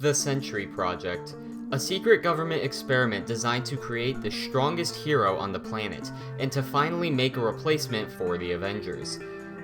The Sentry Project, a secret government experiment designed to create the strongest hero on the planet, and to finally make a replacement for the Avengers.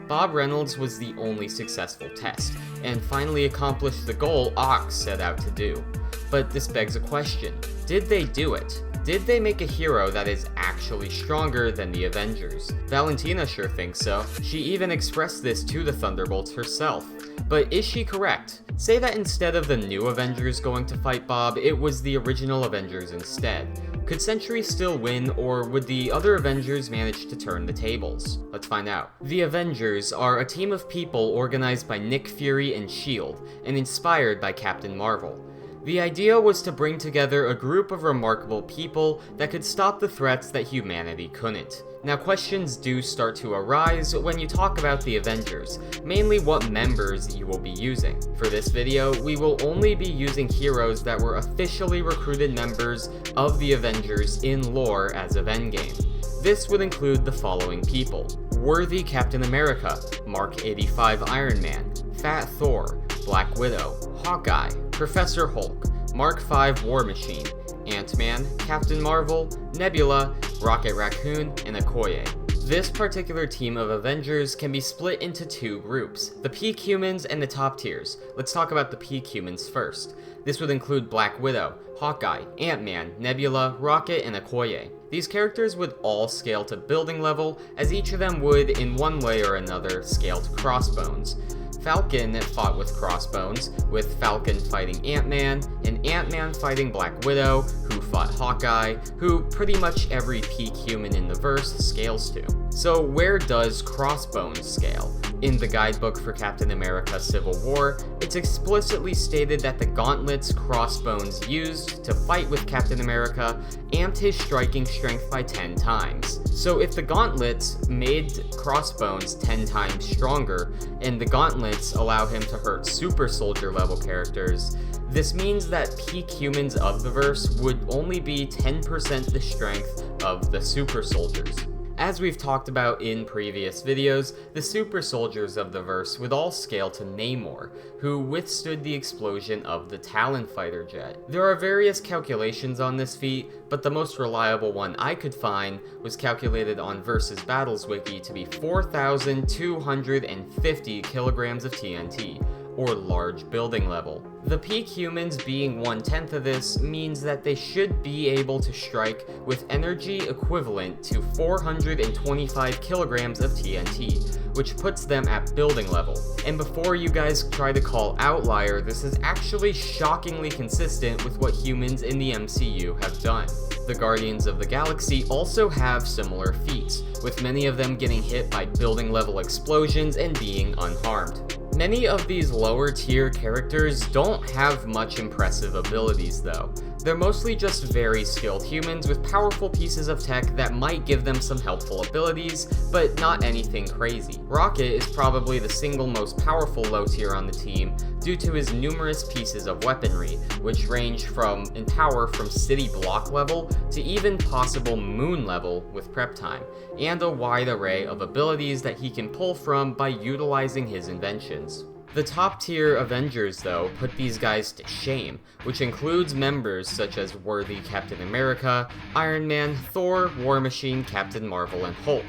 Bob Reynolds was the only successful test, and finally accomplished the goal Ock set out to do. But this begs a question: did they do it? Did they make a hero that is actually stronger than the Avengers? Valentina sure thinks so. She even expressed this to the Thunderbolts herself. But is she correct? Say that instead of the new Avengers going to fight Bob, it was the original Avengers instead. Could Sentry still win, or would the other Avengers manage to turn the tables? Let's find out. The Avengers are a team of people organized by Nick Fury and S.H.I.E.L.D. and inspired by Captain Marvel. The idea was to bring together a group of remarkable people that could stop the threats that humanity couldn't. Now, questions do start to arise when you talk about the Avengers, mainly what members you will be using. For this video, we will only be using heroes that were officially recruited members of the Avengers in lore as of Endgame. This would include the following people: Worthy Captain America, Mark 85 Iron Man, Fat Thor, Black Widow, Hawkeye, Professor Hulk, Mark 5 War Machine, Ant-Man, Captain Marvel, Nebula, Rocket Raccoon, and Okoye. This particular team of Avengers can be split into two groups, the peak humans and the top tiers. Let's talk about the peak humans first. This would include Black Widow, Hawkeye, Ant-Man, Nebula, Rocket, and Okoye. These characters would all scale to building level, as each of them would, in one way or another, scale to Crossbones. Falcon fought with Crossbones, with Falcon fighting Ant-Man, and Ant-Man fighting Black Widow, who fought Hawkeye, who pretty much every peak human in the verse scales to. So where does Crossbones scale? In the guidebook for Captain America Civil War, it's explicitly stated that the gauntlets Crossbones used to fight with Captain America amped his striking strength by 10 times. So if the gauntlets made Crossbones 10 times stronger, and the gauntlets allow him to hurt super soldier level characters, this means that peak humans of the verse would only be 10% the strength of the super soldiers. As we've talked about in previous videos, the super soldiers of the verse would all scale to Namor, who withstood the explosion of the Talon fighter jet. There are various calculations on this feat, but the most reliable one I could find was calculated on Versus Battles Wiki to be 4,250 kilograms of TNT, or large building level. The peak humans being 1/10 of this means that they should be able to strike with energy equivalent to 425 kilograms of TNT, which puts them at building level. And before you guys try to call outlier, this is actually shockingly consistent with what humans in the MCU have done. The Guardians of the Galaxy also have similar feats, with many of them getting hit by building level explosions and being unharmed. Many of these lower tier characters don't have much impressive abilities though. They're mostly just very skilled humans with powerful pieces of tech that might give them some helpful abilities, but not anything crazy. Rocket is probably the single most powerful low tier on the team due to his numerous pieces of weaponry, which range in power from city block level to even possible moon level with prep time, and a wide array of abilities that he can pull from by utilizing his inventions. The top tier Avengers though put these guys to shame, which includes members such as Worthy Captain America, Iron Man, Thor, War Machine, Captain Marvel, and Hulk.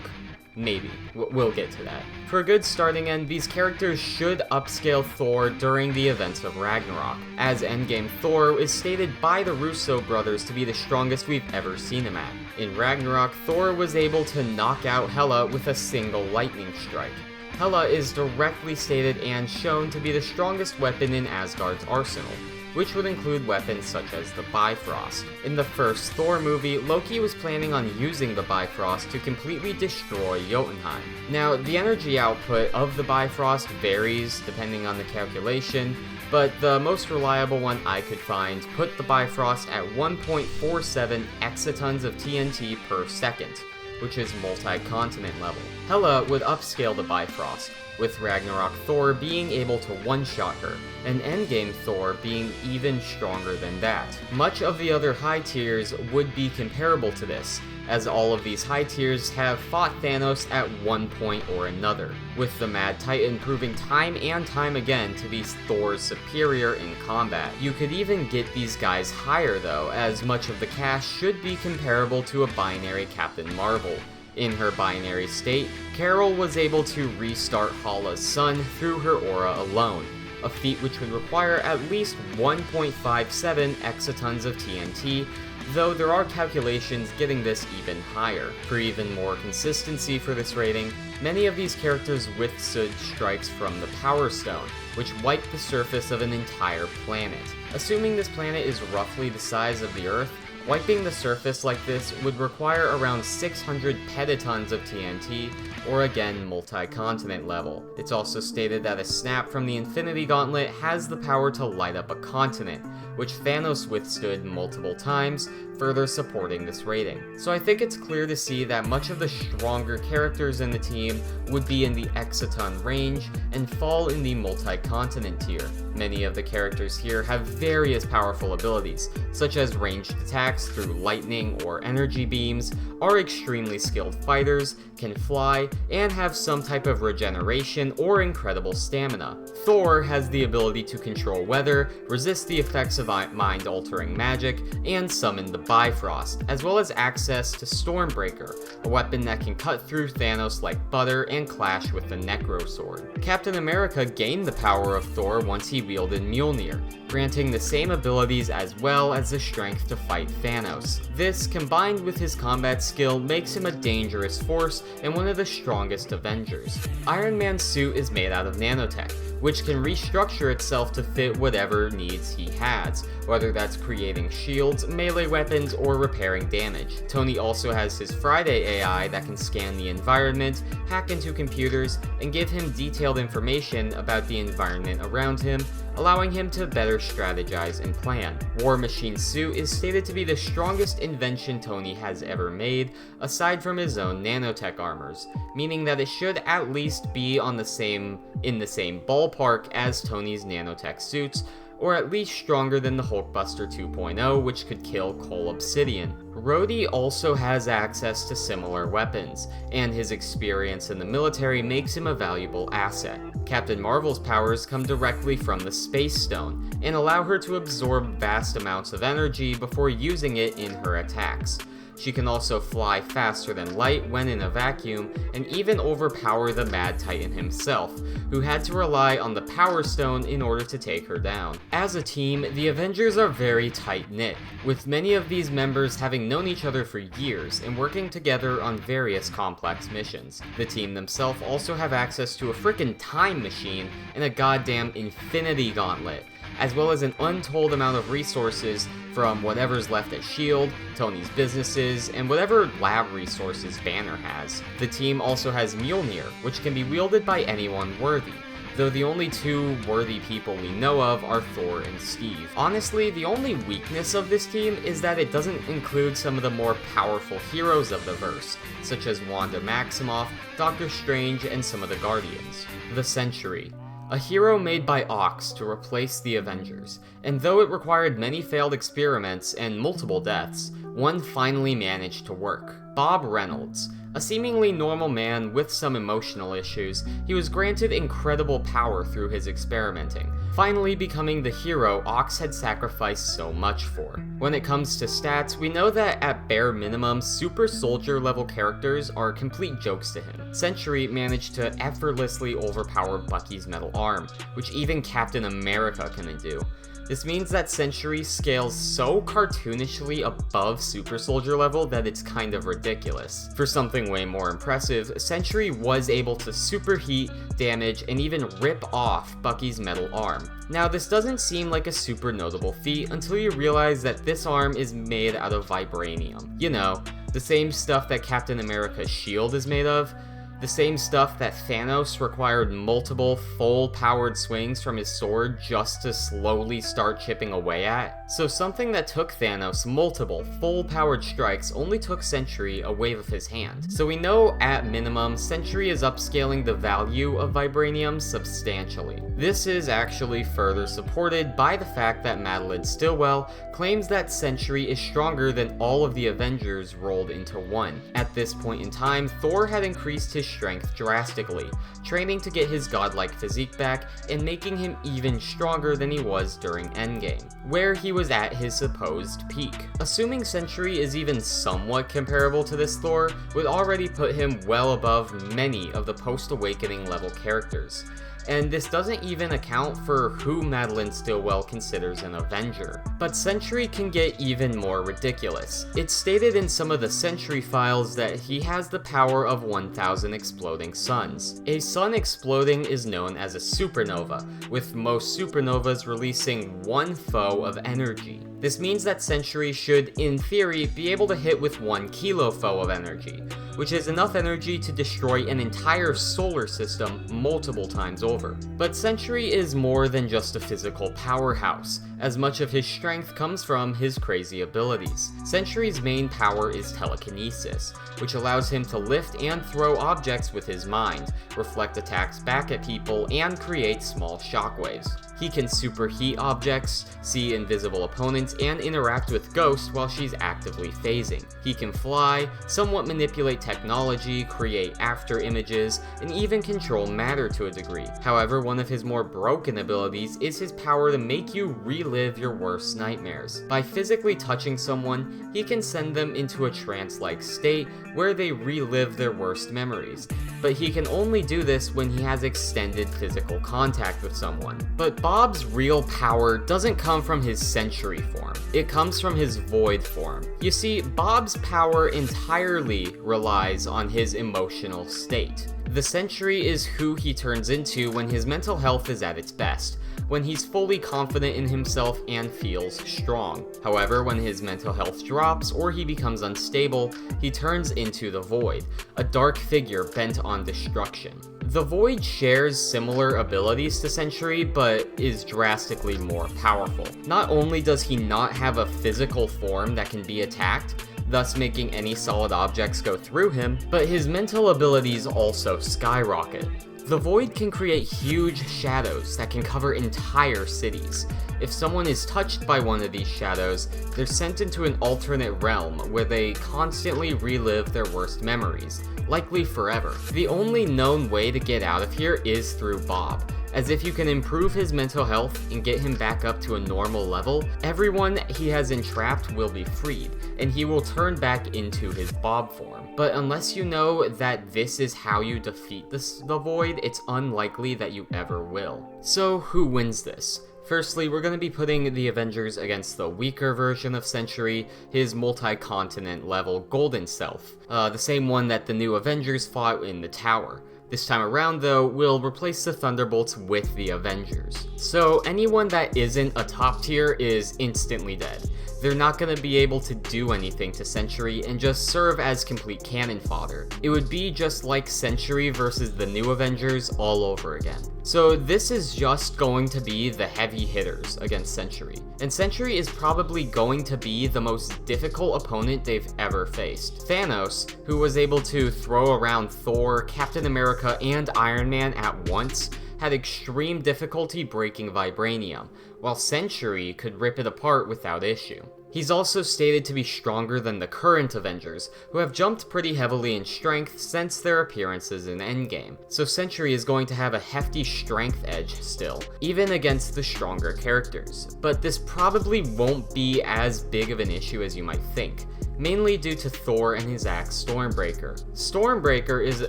Maybe. We'll get to that. For a good starting end, these characters should upscale Thor during the events of Ragnarok, as Endgame Thor is stated by the Russo brothers to be the strongest we've ever seen him at. In Ragnarok, Thor was able to knock out Hela with a single lightning strike. Hela is directly stated and shown to be the strongest weapon in Asgard's arsenal, which would include weapons such as the Bifrost. In the first Thor movie, Loki was planning on using the Bifrost to completely destroy Jotunheim. Now, the energy output of the Bifrost varies depending on the calculation, but the most reliable one I could find put the Bifrost at 1.47 exatons of TNT per second, which is multi-continent level. Hela would upscale the Bifrost, with Ragnarok Thor being able to one-shot her, and Endgame Thor being even stronger than that. Much of the other high tiers would be comparable to this, as all of these high tiers have fought Thanos at one point or another, with the Mad Titan proving time and time again to be Thor's superior in combat. You could even get these guys higher though, as much of the cast should be comparable to a binary Captain Marvel. In her binary state, Carol was able to restart Hala's sun through her aura alone, a feat which would require at least 1.57 exatons of TNT, though there are calculations getting this even higher. For even more consistency for this rating, many of these characters withstood strikes from the Power Stone, which wiped the surface of an entire planet. Assuming this planet is roughly the size of the Earth, wiping the surface like this would require around 600 petatons of TNT, or again multi-continent level. It's also stated that a snap from the Infinity Gauntlet has the power to light up a continent, which Thanos withstood multiple times, further supporting this rating. So I think it's clear to see that much of the stronger characters in the team would be in the exaton range and fall in the multi-continent tier. Many of the characters here have various powerful abilities, such as ranged attacks through lightning or energy beams, are extremely skilled fighters, can fly, and have some type of regeneration or incredible stamina. Thor has the ability to control weather, resist the effects of mind-altering magic, and summon the Bifrost, as well as access to Stormbreaker, a weapon that can cut through Thanos like butter and clash with the Necro Sword. Captain America gained the power of Thor once he wielded Mjolnir, granting the same abilities as well as the strength to fight Thanos. This, combined with his combat skill, makes him a dangerous force and one of the strongest Avengers. Iron Man's suit is made out of nanotech, which can restructure itself to fit whatever needs he has, whether that's creating shields, melee weapons, or repairing damage. Tony also has his Friday AI that can scan the environment, hack into computers, and give him detailed information about the environment around him, allowing him to better strategize and plan. War Machine's suit is stated to be the strongest invention Tony has ever made, aside from his own nanotech armors, meaning that it should at least be in the same ballpark as Tony's nanotech suits, or at least stronger than the Hulkbuster 2.0, which could kill Cole Obsidian. Rhodey also has access to similar weapons, and his experience in the military makes him a valuable asset. Captain Marvel's powers come directly from the Space Stone, and allow her to absorb vast amounts of energy before using it in her attacks. She can also fly faster than light when in a vacuum, and even overpower the Mad Titan himself, who had to rely on the Power Stone in order to take her down. As a team, the Avengers are very tight-knit, with many of these members having known each other for years and working together on various complex missions. The team themselves also have access to a frickin' time machine and a goddamn Infinity Gauntlet, as well as an untold amount of resources from whatever's left at S.H.I.E.L.D., Tony's businesses, and whatever lab resources Banner has. The team also has Mjolnir, which can be wielded by anyone worthy, though the only two worthy people we know of are Thor and Steve. Honestly, the only weakness of this team is that it doesn't include some of the more powerful heroes of the verse, such as Wanda Maximoff, Doctor Strange, and some of the Guardians. The Sentry, a hero made by Ox to replace the Avengers, and though it required many failed experiments and multiple deaths, one finally managed to work. Bob Reynolds, a seemingly normal man with some emotional issues, he was granted incredible power through his experimenting, finally becoming the hero Ox had sacrificed so much for. When it comes to stats, we know that at bare minimum, super soldier level characters are complete jokes to him. Sentry managed to effortlessly overpower Bucky's metal arm, which even Captain America couldn't do. This means that Sentry scales so cartoonishly above super soldier level that it's kind of ridiculous. For something way more impressive, Sentry was able to superheat, damage, and even rip off Bucky's metal arm. Now, this doesn't seem like a super notable feat until you realize that this arm is made out of vibranium. You know, the same stuff that Captain America's shield is made of. The same stuff that Thanos required multiple full-powered swings from his sword just to slowly start chipping away at. So something that took Thanos multiple full-powered strikes only took Sentry a wave of his hand. So we know at minimum, Sentry is upscaling the value of vibranium substantially. This is actually further supported by the fact that Madeline Stillwell claims that Sentry is stronger than all of the Avengers rolled into one. At this point in time, Thor had increased his strength drastically, training to get his godlike physique back and making him even stronger than he was during Endgame, where he was at his supposed peak. Assuming Sentry is even somewhat comparable to this Thor would already put him well above many of the post-Awakening level characters. And this doesn't even account for who Madeline Stillwell considers an Avenger. But Sentry can get even more ridiculous. It's stated in some of the Sentry files that he has the power of 1,000 exploding suns. A sun exploding is known as a supernova, with most supernovas releasing one foe of energy. This means that Sentry should, in theory, be able to hit with 1 kilofoe of energy, which is enough energy to destroy an entire solar system multiple times over. But Sentry is more than just a physical powerhouse, as much of his strength comes from his crazy abilities. Sentry's main power is telekinesis, which allows him to lift and throw objects with his mind, reflect attacks back at people, and create small shockwaves. He can superheat objects, see invisible opponents, and interact with Ghost while she's actively phasing. He can fly, somewhat manipulate technology, create after images, and even control matter to a degree. However, one of his more broken abilities is his power to make you relive your worst nightmares. By physically touching someone, he can send them into a trance-like state where they relive their worst memories. But he can only do this when he has extended physical contact with someone. But Bob's real power doesn't come from his Sentry form, it comes from his Void form. You see, Bob's power entirely relies on his emotional state. The Sentry is who he turns into when his mental health is at its best, when he's fully confident in himself and feels strong. However, when his mental health drops or he becomes unstable, he turns into the Void, a dark figure bent on destruction. The Void shares similar abilities to Sentry, but is drastically more powerful. Not only does he not have a physical form that can be attacked, thus making any solid objects go through him, but his mental abilities also skyrocket. The Void can create huge shadows that can cover entire cities. If someone is touched by one of these shadows, they're sent into an alternate realm where they constantly relive their worst memories, likely forever. The only known way to get out of here is through Bob, as if you can improve his mental health and get him back up to a normal level, everyone he has entrapped will be freed, and he will turn back into his Bob form. But unless you know that this is how you defeat the Void, it's unlikely that you ever will. So who wins this? Firstly, we're going to be putting the Avengers against the weaker version of Sentry, his multi-continent level Golden Self, the same one that the new Avengers fought in the tower. This time around, though, we'll replace the Thunderbolts with the Avengers. So anyone that isn't a top tier is instantly dead. They're not going to be able to do anything to Sentry and just serve as complete cannon fodder. It would be just like Sentry versus the new Avengers all over again. So this is just going to be the heavy hitters against Sentry. And Sentry is probably going to be the most difficult opponent they've ever faced. Thanos, who was able to throw around Thor, Captain America, and Iron Man at once, had extreme difficulty breaking vibranium, while Sentry could rip it apart without issue. He's also stated to be stronger than the current Avengers, who have jumped pretty heavily in strength since their appearances in Endgame, so Sentry is going to have a hefty strength edge still, even against the stronger characters. But this probably won't be as big of an issue as you might think, mainly due to Thor and his axe Stormbreaker. Stormbreaker is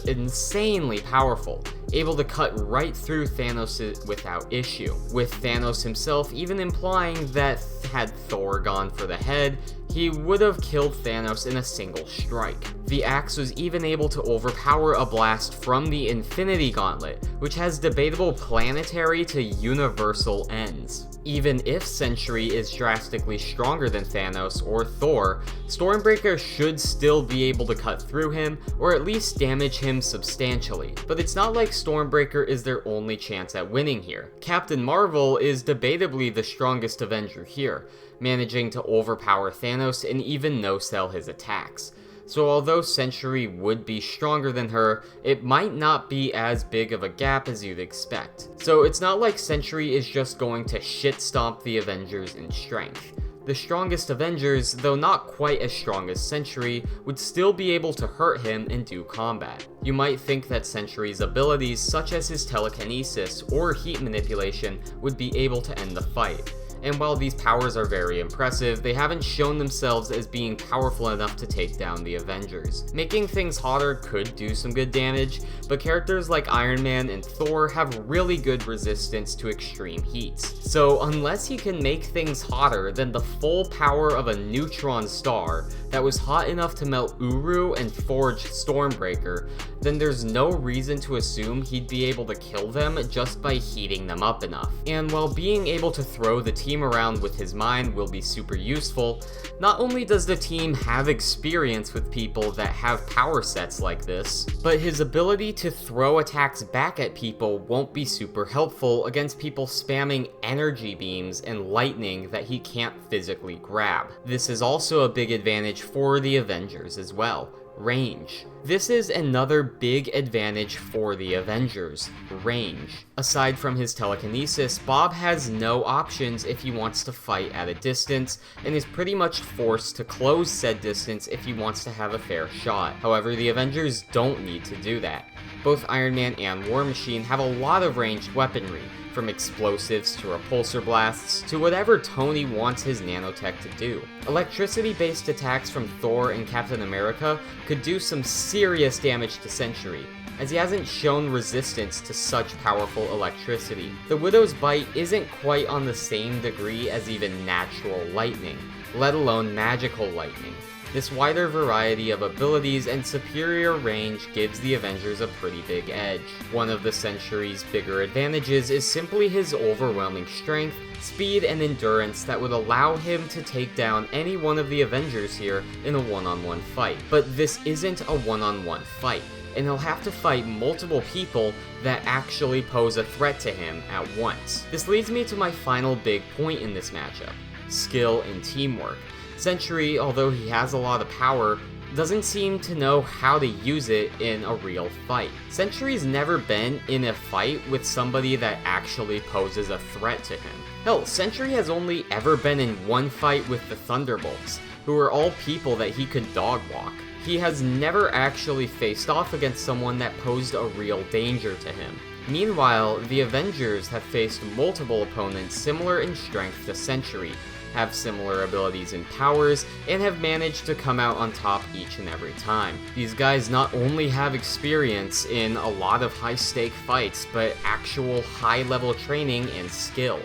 insanely powerful, able to cut right through Thanos without issue, with Thanos himself even implying that had Thor gone for the head, he would have killed Thanos in a single strike. The axe was even able to overpower a blast from the Infinity Gauntlet, which has debatable planetary to universal ends. Even if Sentry is drastically stronger than Thanos or Thor, Stormbreaker should still be able to cut through him, or at least damage him substantially. But it's not like Stormbreaker is their only chance at winning here. Captain Marvel is debatably the strongest Avenger here, managing to overpower Thanos and even no-sell his attacks. So although Sentry would be stronger than her, it might not be as big of a gap as you'd expect. So it's not like Sentry is just going to shit stomp the Avengers in strength. The strongest Avengers, though not quite as strong as Sentry, would still be able to hurt him and do combat. You might think that Sentry's abilities, such as his telekinesis or heat manipulation, would be able to end the fight. And while these powers are very impressive, they haven't shown themselves as being powerful enough to take down the Avengers. Making things hotter could do some good damage, but characters like Iron Man and Thor have really good resistance to extreme heats. So unless he can make things hotter than the full power of a neutron star that was hot enough to melt Uru and forge Stormbreaker, then there's no reason to assume he'd be able to kill them just by heating them up enough. And while being able to throw the team around with his mind will be super useful, not only does the team have experience with people that have power sets like this, but his ability to throw attacks back at people won't be super helpful against people spamming energy beams and lightning that he can't physically grab. This is also a big advantage for the Avengers as well. Range. This is another big advantage for the Avengers, range. Aside from his telekinesis, Bob has no options if he wants to fight at a distance, and is pretty much forced to close said distance if he wants to have a fair shot. However, the Avengers don't need to do that. Both Iron Man and War Machine have a lot of ranged weaponry, from explosives to repulsor blasts to whatever Tony wants his nanotech to do. Electricity-based attacks from Thor and Captain America could do some serious damage to Sentry, as he hasn't shown resistance to such powerful electricity. The Widow's Bite isn't quite on the same degree as even natural lightning, let alone magical lightning. This wider variety of abilities and superior range gives the Avengers a pretty big edge. One of the Sentry's bigger advantages is simply his overwhelming strength, speed, and endurance that would allow him to take down any one of the Avengers here in a one-on-one fight. But this isn't a one-on-one fight, and he'll have to fight multiple people that actually pose a threat to him at once. This leads me to my final big point in this matchup: skill and teamwork. Sentry, although he has a lot of power, doesn't seem to know how to use it in a real fight. Sentry's never been in a fight with somebody that actually poses a threat to him. Hell, Sentry has only ever been in one fight with the Thunderbolts, who are all people that he could dog walk. He has never actually faced off against someone that posed a real danger to him. Meanwhile, the Avengers have faced multiple opponents similar in strength to Sentry, have similar abilities and powers, and have managed to come out on top each and every time. These guys not only have experience in a lot of high-stake fights, but actual high-level training and skill.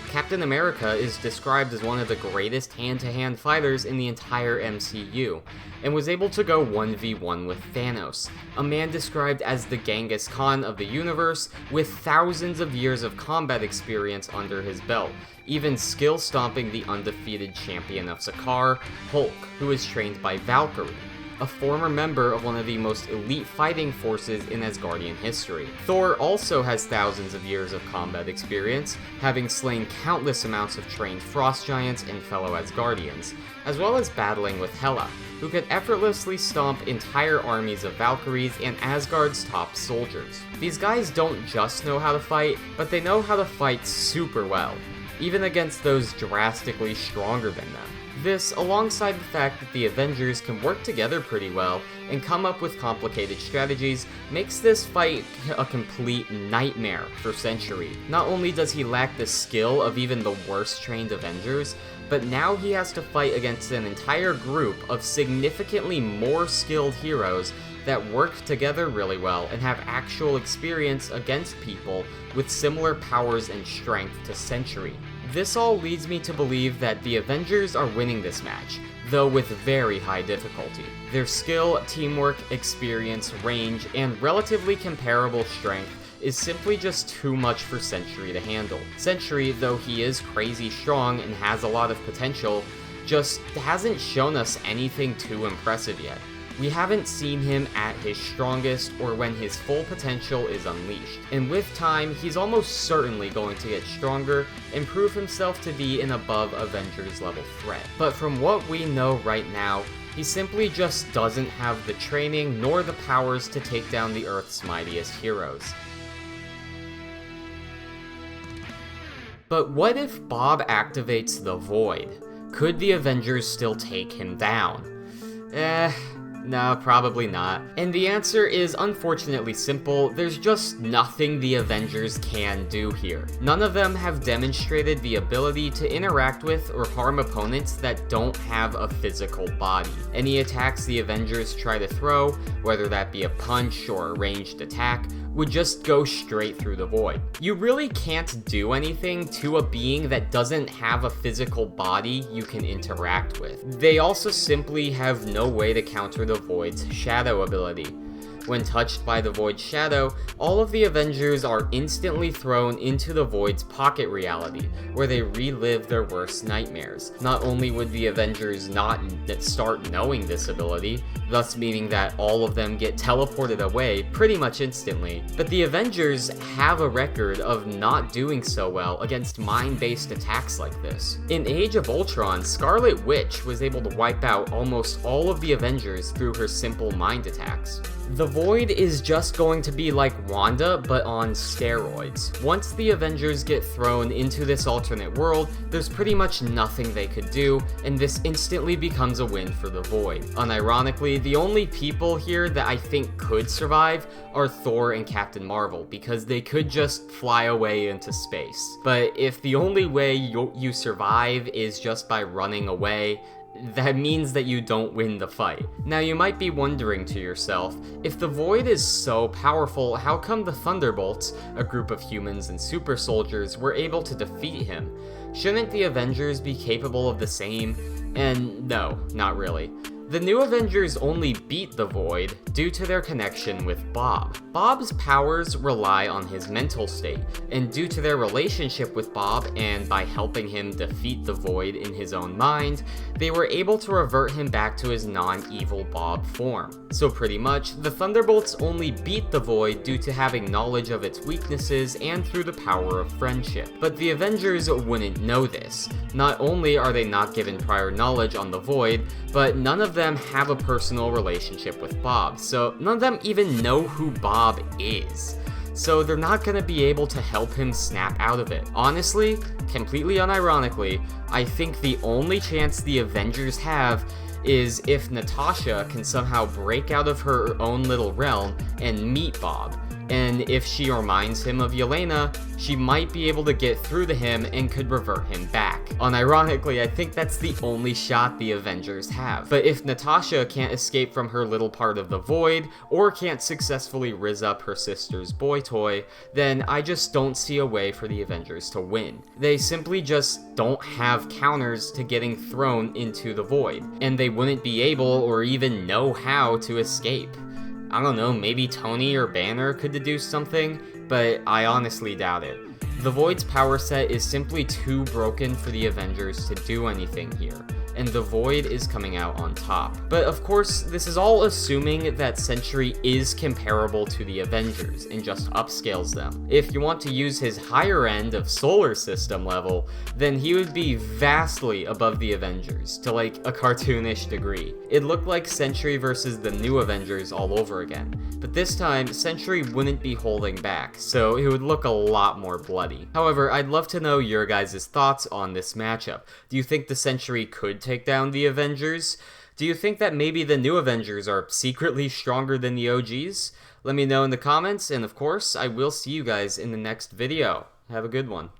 Captain America is described as one of the greatest hand-to-hand fighters in the entire MCU, and was able to go 1v1 with Thanos, a man described as the Genghis Khan of the universe with thousands of years of combat experience under his belt, even skill-stomping the undefeated champion of Sakaar, Hulk, who is trained by Valkyrie, a former member of one of the most elite fighting forces in Asgardian history. Thor also has thousands of years of combat experience, having slain countless amounts of trained frost giants and fellow Asgardians, as well as battling with Hela, who could effortlessly stomp entire armies of Valkyries and Asgard's top soldiers. These guys don't just know how to fight, but they know how to fight super well, even against those drastically stronger than them. This, alongside the fact that the Avengers can work together pretty well and come up with complicated strategies, makes this fight a complete nightmare for Sentry. Not only does he lack the skill of even the worst trained Avengers, but now he has to fight against an entire group of significantly more skilled heroes that work together really well and have actual experience against people with similar powers and strength to Sentry. This all leads me to believe that the Avengers are winning this match, though with very high difficulty. Their skill, teamwork, experience, range, and relatively comparable strength is simply just too much for Sentry to handle. Sentry, though he is crazy strong and has a lot of potential, just hasn't shown us anything too impressive yet. We haven't seen him at his strongest or when his full potential is unleashed. And with time, he's almost certainly going to get stronger and prove himself to be an above Avengers level threat. But from what we know right now, he simply just doesn't have the training nor the powers to take down the Earth's mightiest heroes. But what if Bob activates the Void? Could the Avengers still take him down? No, probably not. And the answer is unfortunately simple. There's just nothing the Avengers can do here. None of them have demonstrated the ability to interact with or harm opponents that don't have a physical body. Any attacks the Avengers try to throw, whether that be a punch or a ranged attack, would just go straight through the Void. You really can't do anything to a being that doesn't have a physical body you can interact with. They also simply have no way to counter the Void's shadow ability. When touched by the Void's shadow, all of the Avengers are instantly thrown into the Void's pocket reality, where they relive their worst nightmares. Not only would the Avengers not start knowing this ability, thus meaning that all of them get teleported away pretty much instantly, but the Avengers have a record of not doing so well against mind-based attacks like this. In Age of Ultron, Scarlet Witch was able to wipe out almost all of the Avengers through her simple mind attacks. The Void is just going to be like Wanda, but on steroids. Once the Avengers get thrown into this alternate world, there's pretty much nothing they could do, and this instantly becomes a win for the Void. Unironically, the only people here that I think could survive are Thor and Captain Marvel, because they could just fly away into space. But if the only way you survive is just by running away, that means that you don't win the fight. Now you might be wondering to yourself, if the Void is so powerful, how come the Thunderbolts, a group of humans and super soldiers, were able to defeat him? Shouldn't the Avengers be capable of the same? And no, not really. The new Avengers only beat the Void due to their connection with Bob. Bob's powers rely on his mental state, and due to their relationship with Bob and by helping him defeat the Void in his own mind, they were able to revert him back to his non-evil Bob form. So pretty much, the Thunderbolts only beat the Void due to having knowledge of its weaknesses and through the power of friendship. But the Avengers wouldn't know this. Not only are they not given prior knowledge on the Void, but none of them have a personal relationship with Bob, so none of them even know who Bob is. So they're not gonna be able to help him snap out of it. Honestly, completely unironically, I think the only chance the Avengers have is if Natasha can somehow break out of her own little realm and meet Bob. And if she reminds him of Yelena, she might be able to get through to him and could revert him back. Unironically, I think that's the only shot the Avengers have. But if Natasha can't escape from her little part of the Void, or can't successfully rizz up her sister's boy toy, then I just don't see a way for the Avengers to win. They simply just don't have counters to getting thrown into the Void, and they wouldn't be able or even know how to escape. I don't know, maybe Tony or Banner could deduce something, but I honestly doubt it. The Void's power set is simply too broken for the Avengers to do anything here, and the Void is coming out on top. But of course, this is all assuming that Sentry is comparable to the Avengers and just upscales them. If you want to use his higher end of solar system level, then he would be vastly above the Avengers, to like a cartoonish degree. It'd look like Sentry versus the new Avengers all over again, but this time, Sentry wouldn't be holding back, so it would look a lot more bloody. However, I'd love to know your guys' thoughts on this matchup. Do you think the Sentry could take down the Avengers? Do you think that maybe the new Avengers are secretly stronger than the OGs? Let me know in the comments, and of course, I will see you guys in the next video. Have a good one.